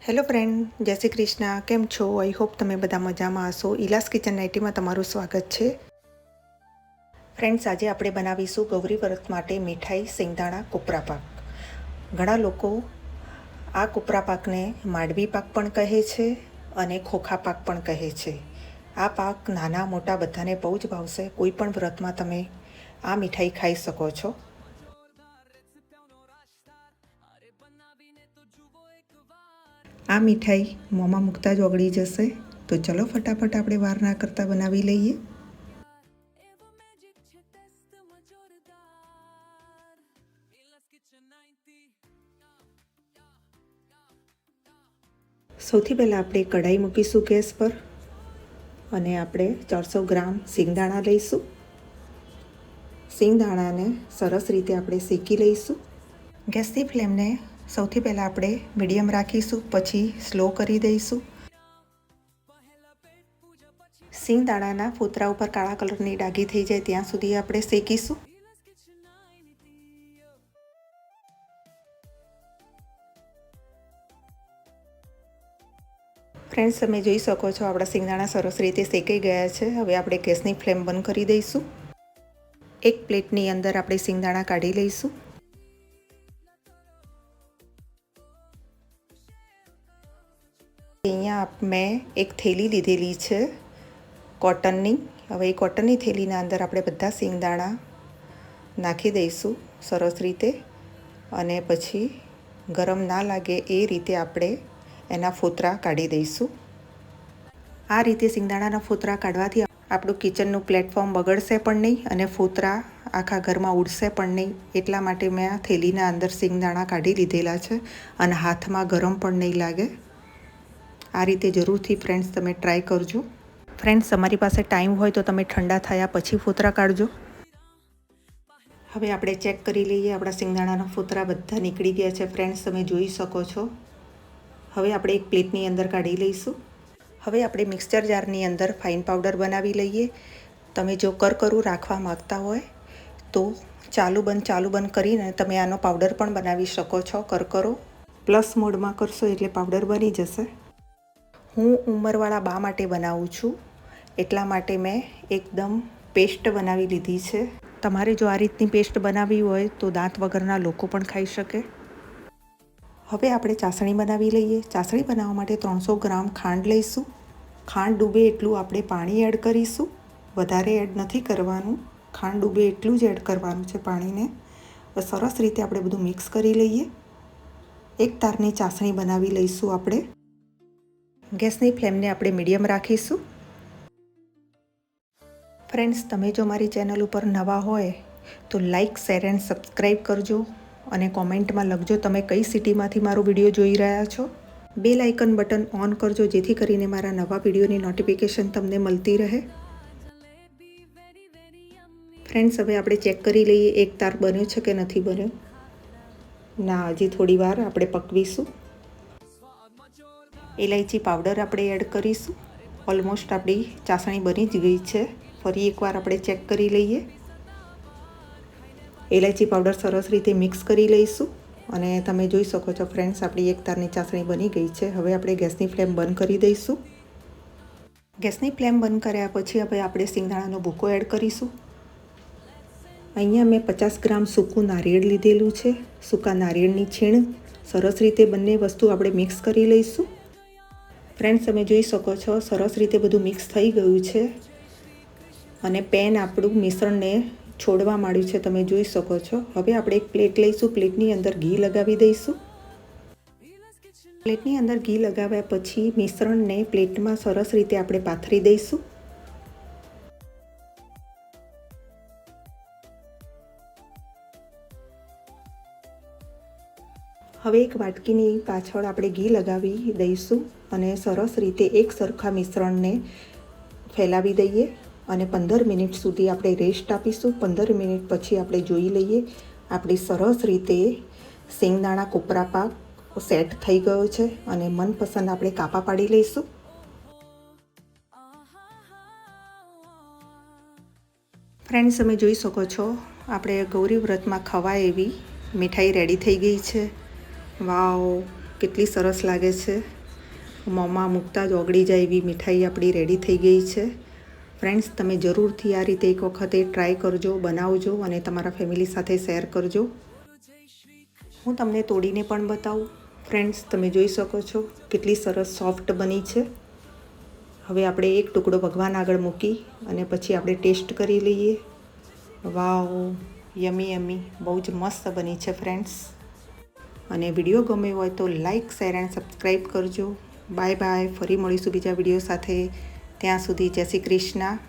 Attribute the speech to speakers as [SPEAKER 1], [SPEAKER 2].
[SPEAKER 1] Hello friend, જય શ્રી કૃષ્ણ. કેમ છો? આઈ હોપ તમે બધા મજામાં હશો. ઇલાસ કિચન 90માં તમારું સ્વાગત છે. ફ્રેન્ડ્સ, આજે આપણે બનાવીશું ગૌરી વ્રત માટે મીઠાઈ સિંગદાણા કોપરા પાક. ઘણા લોકો આ કોપરા પાકને માંડવી પાક પણ કહે છે અને ખોખા પાક પણ કહે છે. આ પાક નાના મોટા બધાને બહુ જ ભાવશે. કોઈ પણ વ્રતમાં તમે આ મીઠાઈ ખાઈ શકો છો. આ મીઠાઈ મોંમાં મૂકતા જ ઓગળી જશે. તો ચલો ફટાફટ આપણે વાર ના કરતા બનાવી લઈએ. સૌથી પહેલાં આપણે કઢાઈ મૂકીશું ગેસ પર અને આપણે 400 ગ્રામ સિંગદાણા લઈશું. સિંગદાણાને સરસ રીતે આપણે શેકી લઈશું. ગેસની ફ્લેમને સૌથી પહેલાં આપણે મીડિયમ રાખીશું, પછી સ્લો કરી દઈશું. સિંગદાણાના ફોતરા ઉપર કાળા કલરની ડાઘી થઈ જાય ત્યાં સુધી આપણે શેકીશું. ફ્રેન્ડ્સ, તમે જોઈ શકો છો આપણા સિંગદાણા સરસ રીતે શેકાઈ ગયા છે. હવે આપણે ગેસની ફ્લેમ બંધ કરી દઈશું. એક પ્લેટની અંદર આપણે સિંગદાણા કાઢી લઈશું. અહીંયા મેં એક થેલી લીધેલી છે કોટનની. હવે એ કોટનની થેલીના અંદર આપણે બધા સિંગદાણા નાખી દઈશું સરસ રીતે, અને પછી ગરમ ના લાગે એ રીતે આપણે એના ફોતરા કાઢી દઈશું. આ રીતે સિંગદાણાના ફોતરા કાઢવાથી આપણું કિચનનું પ્લેટફોર્મ બગડશે પણ નહીં અને ફોતરા આખા ઘરમાં ઉડશે પણ નહીં. એટલા માટે મેં આ થેલીના અંદર સિંગદાણા કાઢી લીધેલા છે અને હાથમાં ગરમ પણ નહીં લાગે. આ રીતે જરૂરથી ફ્રેન્ડ્સ તમે ટ્રાય કરજો. ફ્રેન્ડ્સ, તમારી પાસે ટાઈમ હોય તો તમે ઠંડા થયા પછી ફોતરા કાઢજો. હવે આપણે ચેક કરી લઈએ. આપણા સિંગદાણાના ફોતરા બધા નીકળી ગયા છે ફ્રેન્ડ્સ, તમે જોઈ શકો છો. હવે આપણે એક પ્લેટની અંદર કાઢી લઈશું. હવે આપણે મિક્સચર જારની અંદર ફાઇન પાવડર બનાવી લઈએ. તમે જો કરકરું રાખવા માગતા હોય તો ચાલુ બંધ કરીને તમે આનો પાવડર પણ બનાવી શકો છો. કરકરો પ્લસ મોડમાં કરશો એટલે પાવડર બની જશે. હું ઉંમરવાળા બા માટે બનાવું છું, એટલા માટે મેં એકદમ પેસ્ટ બનાવી લીધી છે. તમારે જો આ રીતની પેસ્ટ બનાવવી હોય તો દાંત વગરના લોકો પણ ખાઈ શકે. હવે આપણે ચાસણી બનાવી લઈએ. ચાસણી બનાવવા માટે 300 ગ્રામ ખાંડ લઈશું. ખાંડ ડૂબે એટલું આપણે પાણી એડ કરીશું. વધારે એડ નથી કરવાનું. ખાંડ ડૂબે એટલું જ એડ કરવાનું છે પાણીને. સરસ રીતે આપણે બધું મિક્સ કરી લઈએ. એક તારની ચાસણી બનાવી લઈશું આપણે. ગેસની ફ્લેમને આપણે મીડિયમ રાખીશું. ફ્રેન્ડ્સ, તમે જો મારી ચેનલ ઉપર નવા હોય તો લાઇક, શેર એન્ડ સબસ્ક્રાઈબ કરજો અને કોમેન્ટમાં લખજો તમે કઈ સિટીમાંથી મારો વિડીયો જોઈ રહ્યા છો. બેલ આઇકન બટન ઓન કરજો જેથી કરીને મારા નવા વિડીયોની નોટિફિકેશન તમને મળતી રહે. ફ્રેન્ડ્સ, હવે આપણે ચેક કરી લઈએ એક તાર બન્યો છે કે નથી બન્યો. ના, હજી થોડી વાર આપણે પકવીશું. ઇલાયચી પાવડર આપણે એડ કરીશું. ઓલમોસ્ટ આપણી ચાસણી બની જ ગઈ છે. ફરી એકવાર આપણે ચેક કરી લઈએ. ઇલાયચી પાવડર સરસ રીતે મિક્સ કરી લઈશું અને તમે જોઈ શકો છો ફ્રેન્ડ્સ, આપણી એક તારની ચાસણી બની ગઈ છે. હવે આપણે ગેસની ફ્લેમ બંધ કરી દઈશું. ગેસની ફ્લેમ બંધ કર્યા પછી હવે આપણે સિંગદાણાનો ભૂકો એડ કરીશું. અહીંયા મેં 50 ગ્રામ સૂકું નારિયેળ લીધેલું છે. સૂકા નારિયેળની છીણ સરસ રીતે બંને વસ્તુ આપણે મિક્સ કરી લઈશું. ફ્રેન્ડ્સ, તમે જોઈ શકો છો સરસ રીતે બધું મિક્સ થઈ ગયું છે અને પેન આપણું મિશ્રણને છોડવા માંડ્યું છે. તમે જોઈ શકો છો. હવે આપણે એક પ્લેટ લઈશું. પ્લેટની અંદર ઘી લગાવી દઈશું. પ્લેટની અંદર ઘી લગાવ્યા પછી મિશ્રણને પ્લેટમાં સરસ રીતે આપણે પાથરી દઈશું. હવે એક વાટકીની પાછળ આપણે ઘી લગાવી દઈશું અને સરસ રીતે એક સરખા મિશ્રણને ફેલાવી દઈએ અને 15 મિનિટ સુધી આપણે રેસ્ટ આપીશું. 15 મિનિટ પછી આપણે જોઈ લઈએ આપણી સરસ રીતે સિંગદાણા કોપરા પાક સેટ થઈ ગયો છે અને મનપસંદ આપણે કાપા પાડી લઈશું. ફ્રેન્ડ્સ, તમે જોઈ શકો છો આપણે ગૌરી વ્રતમાં ખવાય એવી મીઠાઈ રેડી થઈ ગઈ છે. વાવ, કેટલી સરસ લાગે છે. મોંમાં મૂકતા જ ઓગળી જાય એવી મીઠાઈ આપણી રેડી થઈ ગઈ છે. ફ્રેન્ડ્સ, તમે જરૂરથી આ રીતે એક વખતે ટ્રાય કરજો, બનાવજો અને તમારા ફેમિલી સાથે શેર કરજો. હું તમને તોડીને પણ બતાવું. ફ્રેન્ડ્સ, તમે જોઈ શકો છો કેટલી સરસ સોફ્ટ બની છે. હવે આપણે એક ટુકડો ભગવાન આગળ મૂકી અને પછી આપણે ટેસ્ટ કરી લઈએ. વાવ, યમી યમી, બહુ જ મસ્ત બની છે ફ્રેન્ડ્સ. અને વિડીયો ગમ્યો હોય તો લાઇક, શેર એન્ડ સબસ્ક્રાઈબ કરજો. Bye bye. ફરી મળીશું બીજા વિડીયો સાથે. ત્યાં સુધી જય શ્રી કૃષ્ણ.